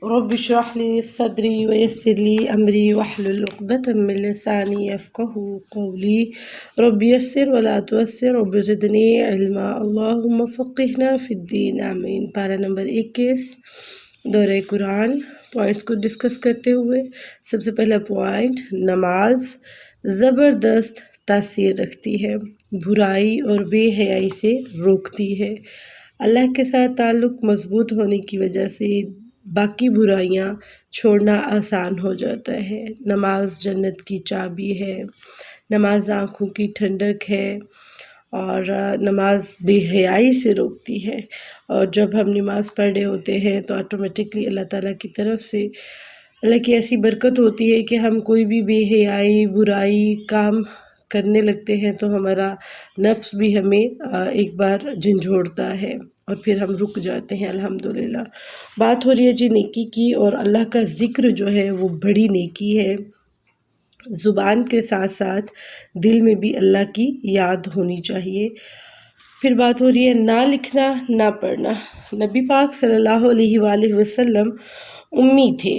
رب اشرح لي صدري ويسر لي أمري واحلل عقدة من لساني يفقهوا قولي رب يسر ولا تعسر رب زدني علما اللهم فقهنا في الدين آمین۔ پارہ نمبر 21 دورہ قرآن پوائنٹس کو ڈسکس کرتے ہوئے سب سے پہلا پوائنٹ، نماز زبردست تاثیر رکھتی ہے، برائی اور بے حیائی سے روکتی ہے۔ اللہ کے ساتھ تعلق مضبوط ہونے کی وجہ سے باقی برائیاں چھوڑنا آسان ہو جاتا ہے۔ نماز جنت کی چابی ہے، نماز آنکھوں کی ٹھنڈک ہے اور نماز بے حیائی سے روکتی ہے۔ اور جب ہم نماز پڑھ رہے ہوتے ہیں تو آٹومیٹکلی اللہ تعالیٰ کی طرف سے اللہ کی ایسی برکت ہوتی ہے کہ ہم کوئی بھی بے حیائی برائی کام کرنے لگتے ہیں تو ہمارا نفس بھی ہمیں ایک بار جھنجھوڑتا ہے اور پھر ہم رک جاتے ہیں۔ الحمدللہ بات ہو رہی ہے جی نیکی کی، اور اللہ کا ذکر جو ہے وہ بڑی نیکی ہے۔ زبان کے ساتھ ساتھ دل میں بھی اللہ کی یاد ہونی چاہیے۔ پھر بات ہو رہی ہے نہ لکھنا نہ پڑھنا۔ نبی پاک صلی اللہ علیہ وآلہ وسلم امی تھے۔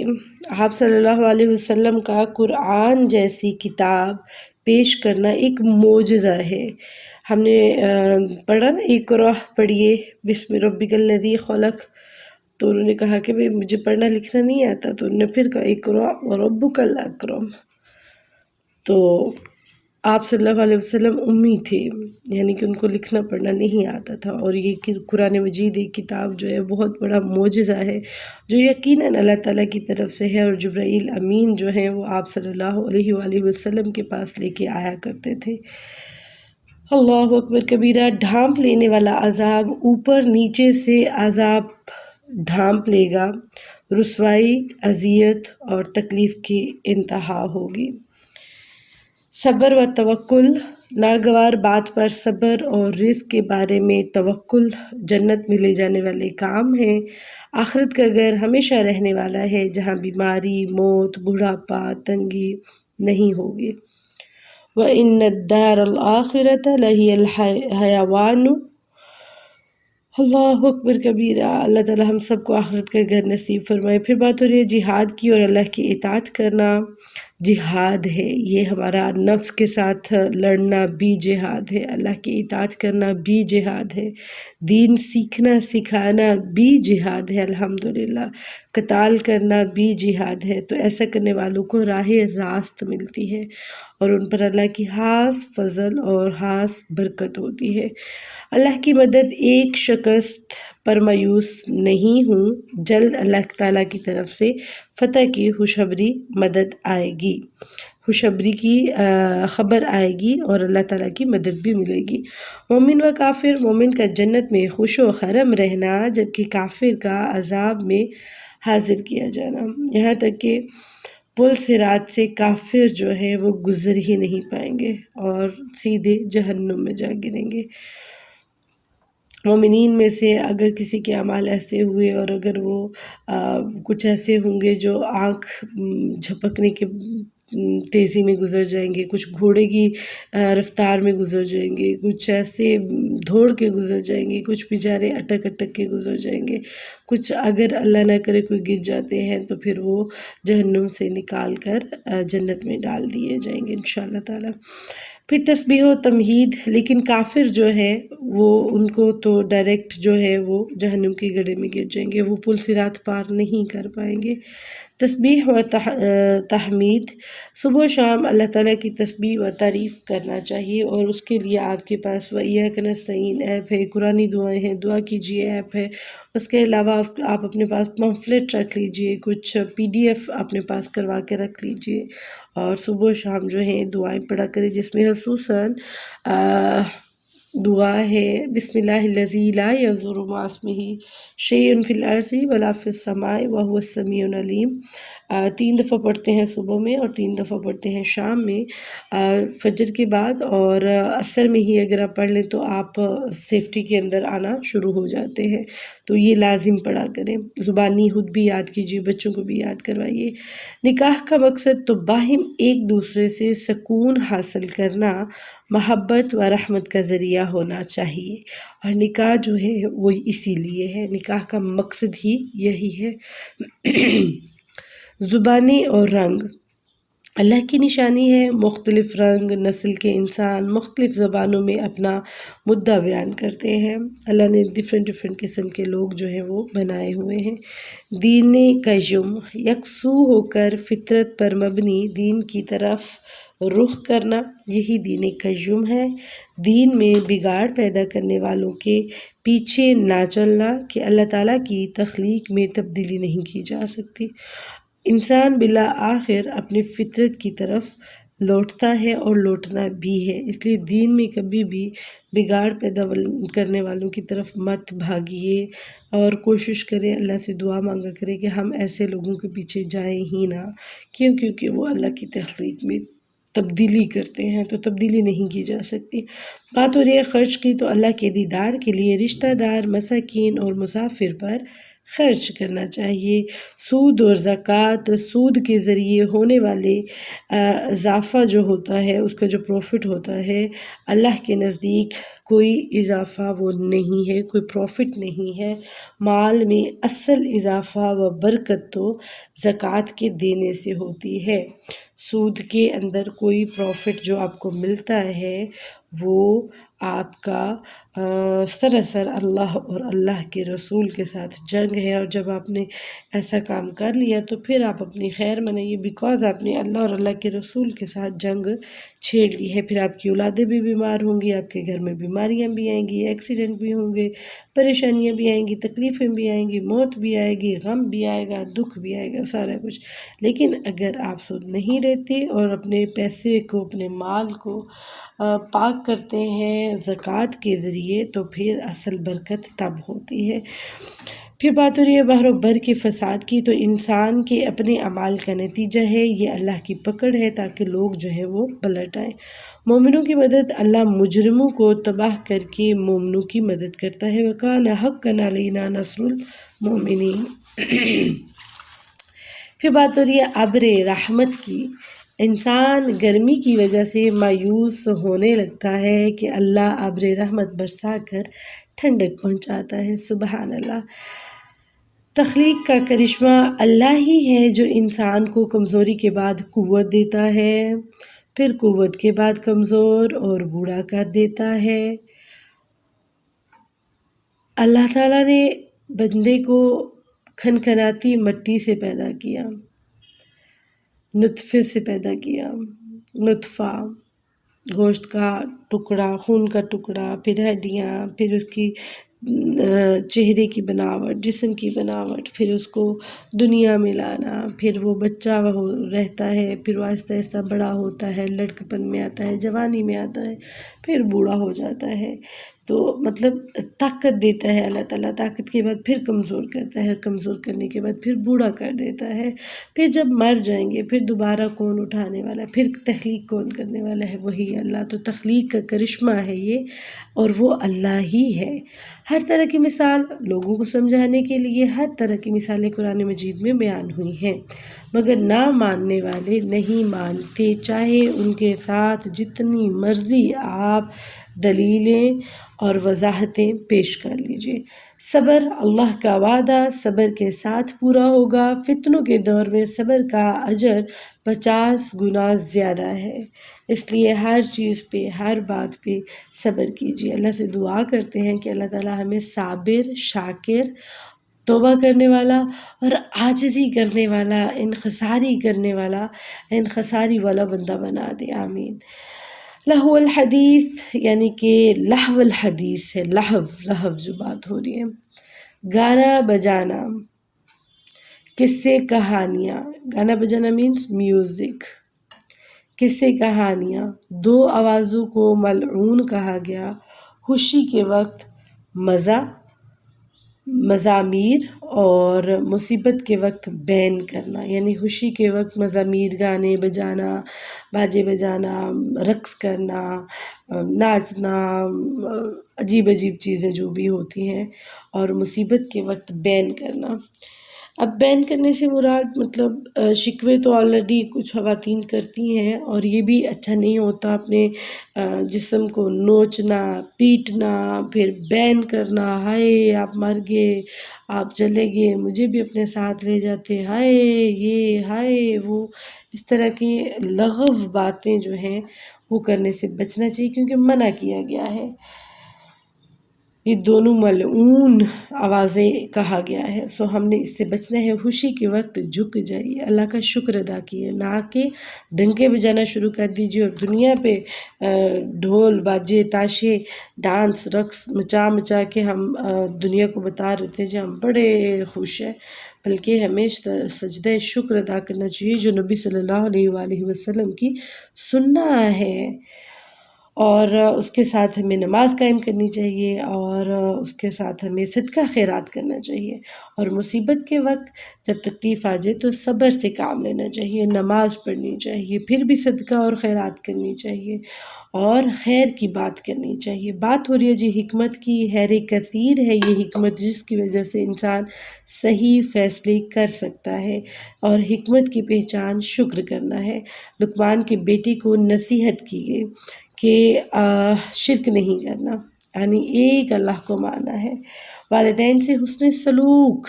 آپ صلی اللہ علیہ وسلم کا قرآن جیسی کتاب پیش کرنا ایک معجزہ ہے۔ ہم نے پڑھا نا اقرأ پڑھیے بسم ربک الذی خلق، تو انہوں نے کہا کہ مجھے پڑھنا لکھنا نہیں آتا، تو انہوں نے پھر کہا اقرأ وربک الاکرم۔ تو آپ صلی اللہ علیہ وسلم امی تھے، یعنی کہ ان کو لکھنا پڑھنا نہیں آتا تھا، اور یہ قرآن مجید ایک کتاب جو ہے بہت بڑا معجزہ ہے جو یقیناً اللہ تعالیٰ کی طرف سے ہے، اور جبرائیل امین جو ہیں وہ آپ صلی اللہ علیہ وآلہ وسلم کے پاس لے کے آیا کرتے تھے۔ اللہ اکبر کبیرہ۔ ڈھانپ لینے والا عذاب اوپر نیچے سے عذاب ڈھانپ لے گا، رسوائی، اذیت اور تکلیف کی انتہا ہوگی۔ صبر و توکل۔ ناگوار بات پر صبر اور رزق کے بارے میں توکل جنت میں لے جانے والے کام ہیں۔ آخرت کا گھر ہمیشہ رہنے والا ہے جہاں بیماری، موت، بڑھاپا، تنگی نہیں ہوگی۔ وَإِنَّ الدَّارَ الْآخِرَةَ لَهِيَ الْحَيَوَانُ۔ اللہ اکبر کبیرہ۔ اللہ تعالیٰ ہم سب کو آخرت کا گھر نصیب فرمائے۔ پھر بات ہو رہی ہے جہاد کی اور اللہ کی اطاعت کرنا۔ جہاد ہے یہ ہمارا نفس کے ساتھ لڑنا بھی جہاد ہے، اللہ کی اطاعت کرنا بھی جہاد ہے، دین سیکھنا سکھانا بھی جہاد ہے، الحمدللہ قتال کرنا بھی جہاد ہے۔ تو ایسا کرنے والوں کو راہ راست ملتی ہے اور ان پر اللہ کی خاص فضل اور خاص برکت ہوتی ہے۔ اللہ کی مدد ایک شکست پر مایوس نہیں ہوں، جلد اللہ تعالیٰ کی طرف سے فتح کی خوشخبری مدد آئے گی، خوشخبری کی خبر آئے گی اور اللہ تعالیٰ کی مدد بھی ملے گی۔ مومن و کافر۔ مومن کا جنت میں خوش و خرم رہنا، جبکہ کافر کا عذاب میں حاضر کیا جانا، یہاں تک کہ پل صراط سے کافر جو ہے وہ گزر ہی نہیں پائیں گے اور سیدھے جہنم میں جا گریں گے۔ مومنین میں سے اگر کسی کے اعمال ایسے ہوئے اور اگر وہ کچھ ایسے ہوں گے جو آنکھ جھپکنے کے تیزی میں گزر جائیں گے، کچھ گھوڑے کی رفتار میں گزر جائیں گے، کچھ ایسے دوڑ کے گزر جائیں گے، کچھ بیچارے اٹک اٹک کے گزر جائیں گے، کچھ اگر اللہ نہ کرے کوئی گر جاتے ہیں تو پھر وہ جہنم سے نکال کر جنت میں ڈال دیے جائیں گے انشاءاللہ تعالی۔ پھر تسبیح و تمہید۔ لیکن کافر جو ہے وہ ان کو تو ڈائریکٹ جو ہے وہ جہنم کے گڑھے میں گر جائیں گے، وہ پل صراط پار نہیں کر پائیں گے۔ تسبیح و تحمید۔ صبح و شام اللہ تعالیٰ کی تسبیح و تعریف کرنا چاہیے، اور اس کے لیے آپ کے پاس وَإِيَّاكَ نَسْتَعِينُ ایپ ہے، قرآنی دعائیں ہیں، دعا کیجیے ایپ ہے۔ اس کے علاوہ آپ اپنے پاس پمفلٹ رکھ لیجیے، کچھ PDF اپنے پاس کروا کے رکھ لیجیے، اور صبح و شام جو ہیں دعائیں پڑھا کریں، جس میں خصوصاً دعا ہے بسم اللہ الذی لا یضر مع اسمہ شیء فی الارض ولا فی السماء وہو السمیع العلیم۔ 3 دفعہ پڑھتے ہیں صبح میں اور 3 دفعہ پڑھتے ہیں شام میں، فجر کے بعد، اور عصر میں ہی اگر آپ پڑھ لیں تو آپ سیفٹی کے اندر آنا شروع ہو جاتے ہیں، تو یہ لازم پڑھا کریں۔ زبانی خود بھی یاد کیجیے، بچوں کو بھی یاد کروائیے۔ نکاح کا مقصد تو باہم ایک دوسرے سے سکون حاصل کرنا، محبت و رحمت کا ذریعہ ہونا چاہیے، اور نکاح جو ہے وہ اسی لیے ہے، نکاح کا مقصد ہی یہی ہے۔ زبانیں اور رنگ اللہ کی نشانی ہے، مختلف رنگ نسل کے انسان مختلف زبانوں میں اپنا مدعا بیان کرتے ہیں۔ اللہ نے ڈفرینٹ قسم کے لوگ جو ہیں وہ بنائے ہوئے ہیں۔ دین قیم، یکسو ہو کر فطرت پر مبنی دین کی طرف رخ کرنا، یہی دین قیم ہے۔ دین میں بگاڑ پیدا کرنے والوں کے پیچھے نہ چلنا، کہ اللہ تعالیٰ کی تخلیق میں تبدیلی نہیں کی جا سکتی۔ انسان بالآخر اپنی فطرت کی طرف لوٹتا ہے اور لوٹنا بھی ہے، اس لیے دین میں کبھی بھی بگاڑ پیدا کرنے والوں کی طرف مت بھاگیے، اور کوشش کریں، اللہ سے دعا مانگا کریں کہ ہم ایسے لوگوں کے پیچھے جائیں ہی نہ، کیونکہ وہ اللہ کی تخلیق میں تبدیلی کرتے ہیں، تو تبدیلی نہیں کی جا سکتی۔ بات ہو رہی ہے خرچ کی، تو اللہ کے دیدار کے لیے رشتہ دار، مساکین اور مسافر پر خرچ کرنا چاہیے۔ سود اور زکوٰۃ، سود کے ذریعے ہونے والے اضافہ جو ہوتا ہے، اس کا جو پروفٹ ہوتا ہے، اللہ کے نزدیک کوئی اضافہ وہ نہیں ہے، کوئی پروفٹ نہیں ہے۔ مال میں اصل اضافہ و برکت تو زکوٰۃ کے دینے سے ہوتی ہے۔ سود کے اندر کوئی پروفٹ جو آپ کو ملتا ہے وہ آپ کا سراسر اللہ اور اللہ کے رسول کے ساتھ جنگ ہے، اور جب آپ نے ایسا کام کر لیا تو پھر آپ اپنی خیر منائیے، بیکاز آپ نے اللہ اور اللہ کے رسول کے ساتھ جنگ چھیڑ لی ہے۔ پھر آپ کی اولادیں بھی بیمار ہوں گی، آپ کے گھر میں بیماریاں بھی آئیں گی، ایکسیڈنٹ بھی ہوں گے، پریشانیاں بھی آئیں گی، تکلیفیں بھی آئیں گی، موت بھی آئے گی، غم بھی آئے گا، دکھ بھی آئے گا، سارا کچھ۔ لیکن اگر آپ سود نہیں لیتے اور اپنے پیسے کو، اپنے مال کو پاک کرتے ہیں زکوٰۃ کے ذریعے، تو پھر اصل برکت تب ہوتی ہے۔ پھر بات ہو رہی ہے بحر و بر کے فساد کی، تو انسان کے اپنے اعمال کا نتیجہ ہے، یہ اللہ کی پکڑ ہے تاکہ لوگ جو ہے وہ پلٹ آئیں۔ مومنوں کی مدد، اللہ مجرموں کو تباہ کر کے مومنوں کی مدد کرتا ہے۔ وَكَانَ حَقًّا عَلَيْنَا نَصْرُ الْمُؤْمِنِينَ۔ پھر بات ہو رہی ہے ابر رحمت کی۔ انسان گرمی کی وجہ سے مایوس ہونے لگتا ہے کہ اللہ ابر رحمت برسا کر ٹھنڈک پہنچاتا ہے۔ سبحان اللہ۔ تخلیق کا کرشمہ اللہ ہی ہے جو انسان کو کمزوری کے بعد قوت دیتا ہے، پھر قوت کے بعد کمزور اور بوڑھا کر دیتا ہے۔ اللہ تعالیٰ نے بندے کو کھنکھناتی مٹی سے پیدا کیا، نطفے سے پیدا کیا، نطفہ، گوشت کا ٹکڑا، خون کا ٹکڑا، پھر ہڈیاں، پھر اس کی چہرے کی بناوٹ، جسم کی بناوٹ، پھر اس کو دنیا میں لانا، پھر وہ بچہ رہتا ہے، پھر وہ آہستہ آہستہ بڑا ہوتا ہے، لڑکپن میں آتا ہے، جوانی میں آتا ہے، پھر بوڑھا ہو جاتا ہے۔ تو مطلب طاقت دیتا ہے اللہ تعالیٰ، طاقت کے بعد پھر کمزور کرتا ہے، کمزور کرنے کے بعد پھر بوڑھا کر دیتا ہے۔ پھر جب مر جائیں گے پھر دوبارہ کون اٹھانے والا ہے، پھر تخلیق کون کرنے والا ہے، وہی اللہ۔ تو تخلیق کا کرشمہ ہے یہ، اور وہ اللہ ہی ہے۔ ہر طرح کی مثال لوگوں کو سمجھانے کے لیے ہر طرح کی مثالیں قرآن مجید میں بیان ہوئی ہیں، مگر نہ ماننے والے نہیں مانتے، چاہے ان کے ساتھ جتنی مرضی آپ دلیلیں اور وضاحتیں پیش کر لیجئے۔ صبر، اللہ کا وعدہ صبر کے ساتھ پورا ہوگا۔ فتنوں کے دور میں صبر کا اجر 50 گنا زیادہ ہے، اس لیے ہر چیز پہ، ہر بات پہ صبر کیجیے۔ اللہ سے دعا کرتے ہیں کہ اللہ تعالیٰ ہمیں صابر، شاکر، توبہ کرنے والا اور عاجزی کرنے والا، انخساری والا بندہ بنا دے، آمین۔ لہو الحدیث یعنی کہ لہو الحدیث ہے، لہو جو بات ہو رہی ہے، گانا بجانا، قصے کہانیاں، گانا بجانا مینس میوزک، قصے کہانیاں، دو آوازوں کو ملعون کہا گیا، خوشی کے وقت مزامیر اور مصیبت کے وقت بین کرنا، یعنی خوشی کے وقت مزامیر، گانے بجانا، باجے بجانا، رقص کرنا، ناچنا، عجیب عجیب چیزیں جو بھی ہوتی ہیں، اور مصیبت کے وقت بین کرنا۔ اب بین کرنے سے مراد مطلب شکوے تو آلریڈی کچھ خواتین کرتی ہیں، اور یہ بھی اچھا نہیں ہوتا اپنے جسم کو نوچنا، پیٹنا، پھر بین کرنا، ہائے آپ مر گئے، آپ چلے گئے، مجھے بھی اپنے ساتھ لے جاتے، ہائے یہ ہائے وہ، اس طرح کی لغو باتیں جو ہیں وہ کرنے سے بچنا چاہیے، کیونکہ منع کیا گیا ہے۔ یہ دونوں ملعون آوازیں کہا گیا ہے، سو ہم نے اس سے بچنا ہے۔ خوشی کے وقت جھک جائیے، اللہ کا شکر ادا کیے، نہ کہ ڈنکے بجانا شروع کر دیجیے اور دنیا پہ ڈھول باجے تاشے ڈانس رقص مچا مچا کے ہم دنیا کو بتا رہے تھے جو ہم بڑے خوش ہیں، بلکہ ہمیں سجدہ شکر ادا کرنا چاہیے جو نبی صلی اللہ علیہ وآلہ وسلم کی سنت ہے، اور اس کے ساتھ ہمیں نماز قائم کرنی چاہیے، اور اس کے ساتھ ہمیں صدقہ خیرات کرنا چاہیے، اور مصیبت کے وقت جب تکلیف آ جائے تو صبر سے کام لینا چاہیے، نماز پڑھنی چاہیے، پھر بھی صدقہ اور خیرات کرنی چاہیے، اور خیر کی بات کرنی چاہیے۔ بات ہو رہی ہے جی حکمت کی، خیر کثیر ہے یہ حکمت جس کی وجہ سے انسان صحیح فیصلے کر سکتا ہے، اور حکمت کی پہچان شکر کرنا ہے۔ لقمان کے بیٹے کو نصیحت کی گئی کہ شرک نہیں کرنا، یعنی ایک اللہ کو ماننا ہے، والدین سے حسن سلوک،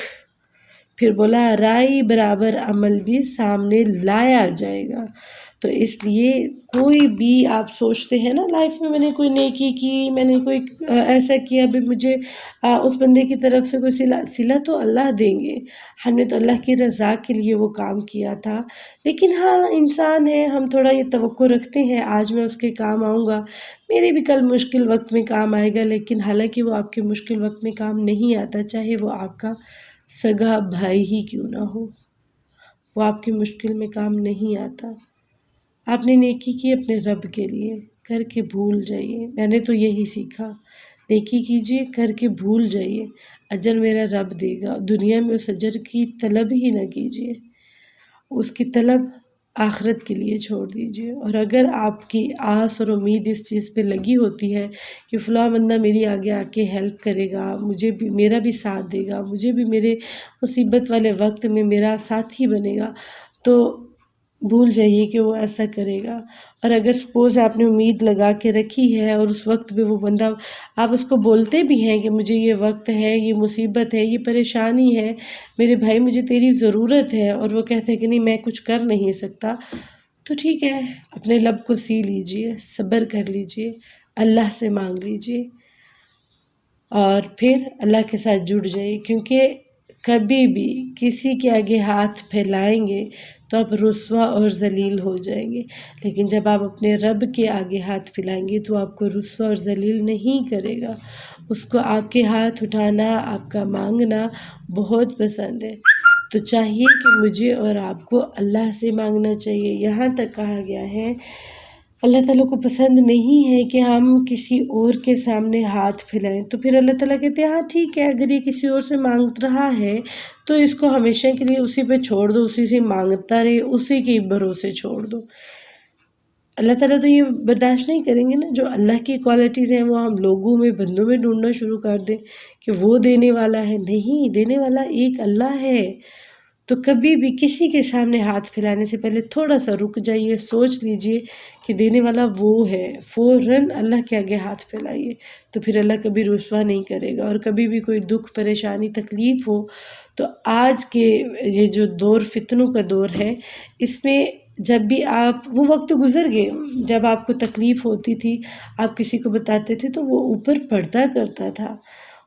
پھر بولا رائے برابر عمل بھی سامنے لایا جائے گا۔ تو اس لیے کوئی بھی آپ سوچتے ہیں نا لائف میں نے کوئی نیکی کی، میں نے کوئی ایسا کیا، بھی مجھے اس بندے کی طرف سے کوئی صلہ تو اللہ دیں گے، ہم نے تو اللہ کی رضا کے لیے وہ کام کیا تھا، لیکن ہاں انسان ہے، ہم تھوڑا یہ توقع رکھتے ہیں آج میں اس کے کام آؤں گا، میرے بھی کل مشکل وقت میں کام آئے گا، لیکن حالانکہ وہ آپ کے مشکل وقت میں کام نہیں آتا، چاہے وہ آپ کا سگا بھائی ہی کیوں نہ ہو، وہ آپ کی مشکل میں کام نہیں آتا۔ آپ نے نیکی کی اپنے رب کے لیے، کر کے بھول جائیے، میں نے تو یہی سیکھا، نیکی کیجیے کر کے بھول جائیے، اجر میرا رب دے گا، دنیا میں اس اجر کی طلب ہی نہ کیجیے، اس کی طلب آخرت کے لیے چھوڑ دیجیے۔ اور اگر آپ کی آس اور امید اس چیز پہ لگی ہوتی ہے کہ فلاں بندہ میری آگے آ کے ہیلپ کرے گا، مجھے بھی میرا بھی ساتھ دے گا، مجھے بھی میرے مصیبت والے وقت میں میرا ساتھی بنے گا، تو بھول جائیے کہ وہ ایسا کرے گا۔ اور اگر سپوز آپ نے امید لگا کے رکھی ہے اور اس وقت پہ وہ بندہ، آپ اس کو بولتے بھی ہیں کہ مجھے یہ وقت ہے، یہ مصیبت ہے، یہ پریشانی ہے، میرے بھائی مجھے تیری ضرورت ہے، اور وہ کہتے ہیں کہ نہیں میں کچھ کر نہیں سکتا، تو ٹھیک ہے اپنے لب کو سی لیجئے، صبر کر لیجئے، اللہ سے مانگ لیجئے، اور پھر اللہ کے ساتھ جڑ جائیے، کیونکہ کبھی بھی کسی کے آگے ہاتھ پھیلائیں گے تو آپ رسوا اور ذلیل ہو جائیں گے، لیکن جب آپ اپنے رب کے آگے ہاتھ پھیلائیں گے تو آپ کو رسوا اور ذلیل نہیں کرے گا، اس کو آپ کے ہاتھ اٹھانا، آپ کا مانگنا بہت پسند ہے، تو چاہیے کہ مجھے اور آپ کو اللہ سے مانگنا چاہیے۔ یہاں تک کہا گیا ہے اللہ تعالیٰ کو پسند نہیں ہے کہ ہم کسی اور کے سامنے ہاتھ پھیلائیں، تو پھر اللہ تعالیٰ کہتے ہیں ہاں ٹھیک ہے، اگر یہ کسی اور سے مانگ رہا ہے تو اس کو ہمیشہ کے لیے اسی پہ چھوڑ دو، اسی سے مانگتا رہے، اسی کے بھروسے چھوڑ دو۔ اللہ تعالیٰ تو یہ برداشت نہیں کریں گے نا، جو اللہ کی کوالٹیز ہیں وہ ہم لوگوں میں بندوں میں ڈھونڈنا شروع کر دیں کہ وہ دینے والا ہے، نہیں، دینے والا ایک اللہ ہے۔ تو کبھی بھی کسی کے سامنے ہاتھ پھیلانے سے پہلے تھوڑا سا رک جائیے، سوچ لیجئے کہ دینے والا وہ ہے، فوراً اللہ کے آگے ہاتھ پھیلائیے، تو پھر اللہ کبھی رسوا نہیں کرے گا۔ اور کبھی بھی کوئی دکھ پریشانی تکلیف ہو تو آج کے یہ جو دور فتنوں کا دور ہے، اس میں جب بھی آپ، وہ وقت گزر گئے جب آپ کو تکلیف ہوتی تھی، آپ کسی کو بتاتے تھے تو وہ اوپر پردہ کرتا تھا،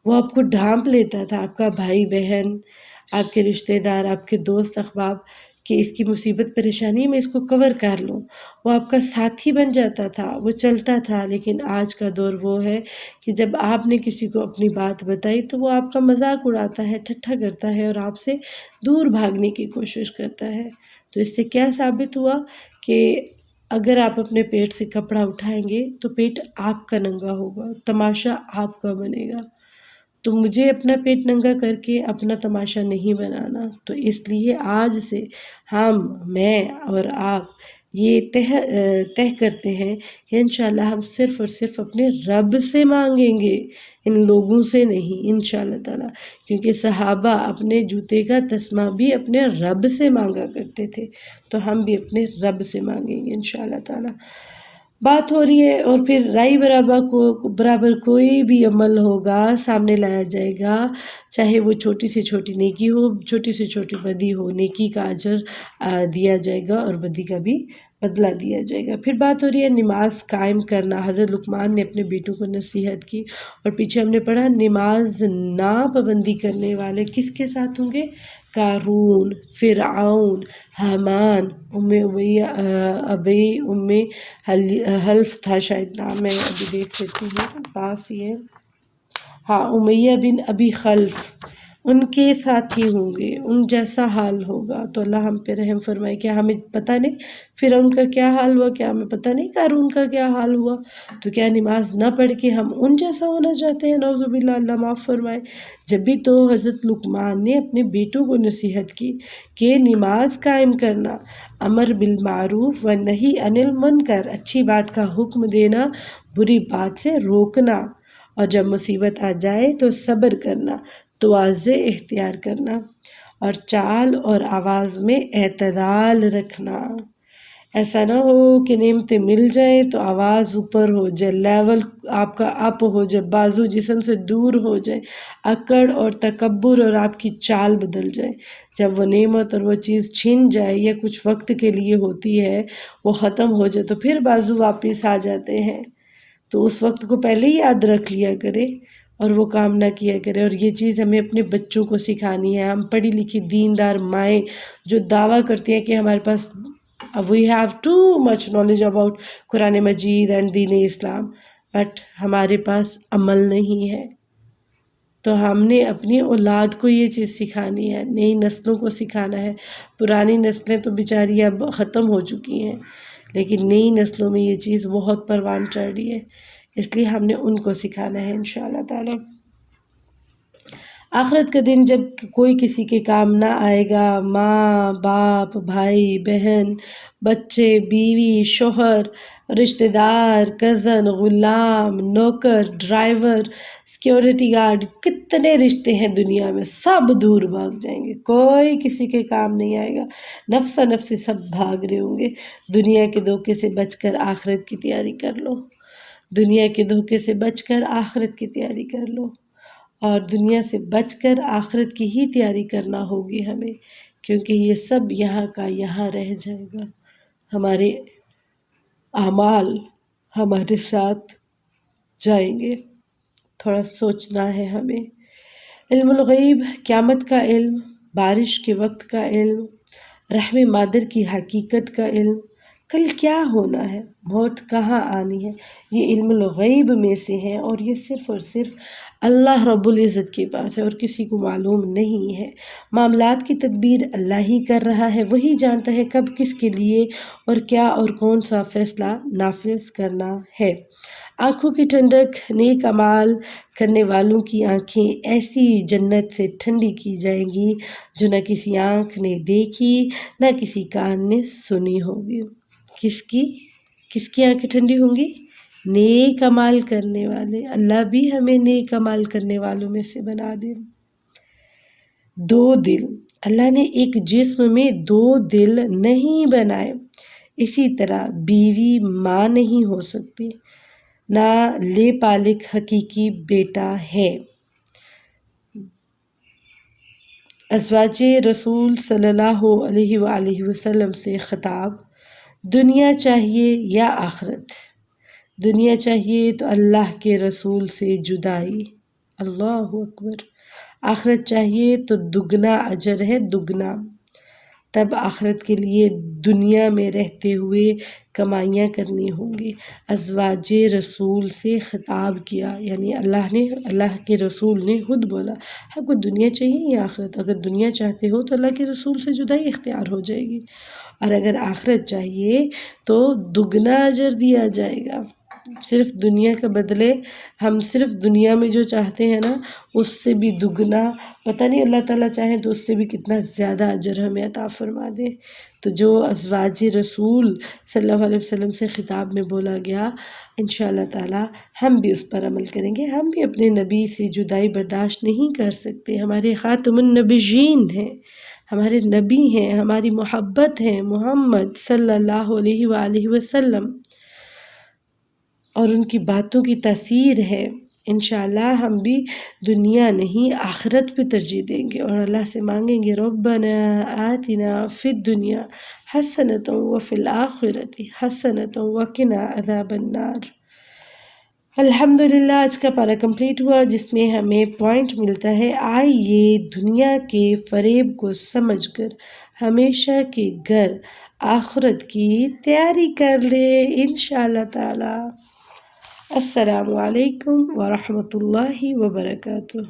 وہ آپ کو ڈھانپ لیتا تھا، آپ کا بھائی بہن، آپ کے رشتہ دار، آپ کے دوست احباب، کہ اس کی مصیبت پریشانی میں اس کو کور کر لوں، وہ آپ کا ساتھی بن جاتا تھا، وہ چلتا تھا۔ لیکن آج کا دور وہ ہے کہ جب آپ نے کسی کو اپنی بات بتائی تو وہ آپ کا مذاق اڑاتا ہے، ٹھٹھا کرتا ہے، اور آپ سے دور بھاگنے کی کوشش کرتا ہے۔ تو اس سے کیا ثابت ہوا کہ اگر آپ اپنے پیٹ سے کپڑا اٹھائیں گے تو پیٹ آپ کا ننگا ہوگا، تماشا آپ کا بنے گا۔ تو مجھے اپنا پیٹ ننگا کر کے اپنا تماشا نہیں بنانا۔ تو اس لیے آج سے میں اور آپ یہ طے کرتے ہیں کہ انشاءاللہ ہم صرف اور صرف اپنے رب سے مانگیں گے، ان لوگوں سے نہیں انشاءاللہ تعالیٰ، کیونکہ صحابہ اپنے جوتے کا تسمہ بھی اپنے رب سے مانگا کرتے تھے، تو ہم بھی اپنے رب سے مانگیں گے انشاءاللہ تعالیٰ۔ بات ہو رہی ہے، اور پھر رائی برابر کوئی بھی عمل ہوگا سامنے لایا جائے گا، چاہے وہ چھوٹی سے چھوٹی نیکی ہو، چھوٹی سے چھوٹی بدی ہو، نیکی کا اجر دیا جائے گا اور بدی کا بھی بدلہ دیا جائے گا۔ پھر بات ہو رہی ہے نماز قائم کرنا۔ حضرت لقمان نے اپنے بیٹوں کو نصیحت کی، اور پیچھے ہم نے پڑھا نماز نا پابندی کرنے والے کس کے ساتھ ہوں گے؟ قارون، فرعون، حامان، ام حلف تھا شاید نام، میں ابھی دیکھ لیتی ہوں پاس ہی ہے، امیہ بن ابی خلف، ان کے ساتھ ہی ہوں گے، ان جیسا حال ہوگا۔ تو اللہ ہم پہ رحم فرمائے۔ کیا ہمیں پتہ نہیں فرعون کا کیا حال ہوا؟ کیا ہمیں پتہ نہیں قارون کا کیا حال ہوا؟ تو کیا نماز نہ پڑھ کے ہم ان جیسا ہونا چاہتے ہیں؟ نعوذ باللہ، اللہ معاف فرمائے۔ جب بھی تو حضرت لقمان نے اپنے بیٹوں کو نصیحت کی کہ نماز قائم کرنا، امر بالمعروف و نہی عن المنکر، اچھی بات کا حکم دینا، بری بات سے روکنا، اور جب مصیبت آ جائے تو صبر کرنا، تواضع اختیار کرنا، اور چال اور آواز میں اعتدال رکھنا۔ ایسا نہ ہو کہ نعمتیں مل جائیں تو آواز اوپر ہو جائے، لیول آپ کا اپ ہو جائے، بازو جسم سے دور ہو جائے، اکڑ اور تکبر اور آپ کی چال بدل جائے۔ جب وہ نعمت اور وہ چیز چھن جائے یا کچھ وقت کے لیے ہوتی ہے، وہ ختم ہو جائے تو پھر بازو واپس آ جاتے ہیں۔ تو اس وقت کو پہلے ہی یاد رکھ لیا کرے اور وہ کام نہ کیا کرے۔ اور یہ چیز ہمیں اپنے بچوں کو سکھانی ہے۔ ہم پڑھی لکھی دیندار مائیں جو دعویٰ کرتی ہیں کہ ہمارے پاس we have too much knowledge about Quran Majeed and دین اسلام، بٹ ہمارے پاس عمل نہیں ہے۔ تو ہم نے اپنی اولاد کو یہ چیز سکھانی ہے، نئی نسلوں کو سکھانا ہے۔ پرانی نسلیں تو بیچاری اب ختم ہو چکی ہیں، لیکن نئی نسلوں میں یہ چیز بہت پروان چڑھ رہی ہے، اس لیے ہم نے ان کو سکھانا ہے انشاءاللہ تعالی۔ آخرت کا دن جب کوئی کسی کے کام نہ آئے گا، ماں باپ، بھائی بہن، بچے، بیوی، شوہر، رشتہ دار، کزن، غلام، نوکر، ڈرائیور، سیکیورٹی گارڈ، کتنے رشتے ہیں دنیا میں، سب دور بھاگ جائیں گے، کوئی کسی کے کام نہیں آئے گا، نفسا نفسی سب بھاگ رہے ہوں گے۔ دنیا کے دھوکے سے بچ کر آخرت کی تیاری کر لو، دنیا کے دھوکے سے بچ کر آخرت کی تیاری کر لو، اور دنیا سے بچ کر آخرت کی ہی تیاری کرنا ہوگی ہمیں، کیونکہ یہ سب یہاں کا یہاں رہ جائے گا، ہمارے اعمال ہمارے ساتھ جائیں گے۔ تھوڑا سوچنا ہے ہمیں۔ علم الغیب، قیامت کا علم، بارش کے وقت کا علم، رحم مادر کی حقیقت کا علم، کل کیا ہونا ہے، موت کہاں آنی ہے، یہ علم الغیب میں سے ہے، اور یہ صرف اور صرف اللہ رب العزت کے پاس ہے اور کسی کو معلوم نہیں ہے۔ معاملات کی تدبیر اللہ ہی کر رہا ہے، وہی جانتا ہے کب کس کے لیے اور کیا اور کون سا فیصلہ نافذ کرنا ہے۔ آنکھوں کی ٹھنڈک، نیک اعمال کرنے والوں کی آنکھیں ایسی جنت سے ٹھنڈی کی جائیں گی جو نہ کسی آنکھ نے دیکھی نہ کسی کان نے سنی ہوگی۔ کس کی آنکھیں ٹھنڈی ہوں گی؟ نیک اعمال کرنے والے۔ اللہ بھی ہمیں نیک اعمال کرنے والوں میں سے بنا دے۔ دو دل، اللہ نے ایک جسم میں دو دل نہیں بنائے، اسی طرح بیوی ماں نہیں ہو سکتی، نہ لے پالک حقیقی بیٹا ہے۔ ازواج رسول صلی اللہ علیہ وآلہ وسلم سے خطاب، دنیا چاہیے یا آخرت؟ دنیا چاہیے تو اللہ کے رسول سے جدائی، اللہ اکبر۔ آخرت چاہیے تو دگنا اجر ہے، دگنا۔ تب آخرت کے لیے دنیا میں رہتے ہوئے کمائیاں کرنی ہوں گی۔ ازواج رسول سے خطاب کیا، یعنی اللہ کے رسول نے خود بولا، آپ کو دنیا چاہیے یا آخرت؟ اگر دنیا چاہتے ہو تو اللہ کے رسول سے جدائی اختیار ہو جائے گی، اور اگر آخرت چاہیے تو دگنا اجر دیا جائے گا۔ صرف دنیا کا بدلے ہم صرف دنیا میں جو چاہتے ہیں نا اس سے بھی دگنا، پتہ نہیں اللہ تعالیٰ چاہیں تو اس سے بھی کتنا زیادہ اجر ہمیں عطا فرما دے۔ تو جو ازواج رسول صلی اللہ علیہ وسلم سے خطاب میں بولا گیا انشاءاللہ تعالیٰ ہم بھی اس پر عمل کریں گے۔ ہم بھی اپنے نبی سے جدائی برداشت نہیں کر سکتے، ہمارے خاتم النبیین ہیں، ہمارے نبی ہیں، ہماری محبت ہیں محمد صلی اللہ علیہ وآلہ وسلم، اور ان کی باتوں کی تاثیر ہے۔ انشاءاللہ ہم بھی دنیا نہیں آخرت پہ ترجیح دیں گے اور اللہ سے مانگیں گے ربنا آتنا فی الدنیا حسنۃ وفی الآخرۃ حسنۃ وقنا عذاب النار۔ الحمدللہ آج کا پارہ کمپلیٹ ہوا جس میں ہمیں پوائنٹ ملتا ہے، آئیے دنیا کے فریب کو سمجھ کر ہمیشہ کے گھر آخرت کی تیاری کر لے انشاءاللہ تعالی۔ السلام علیکم ورحمۃ اللہ وبرکاتہ۔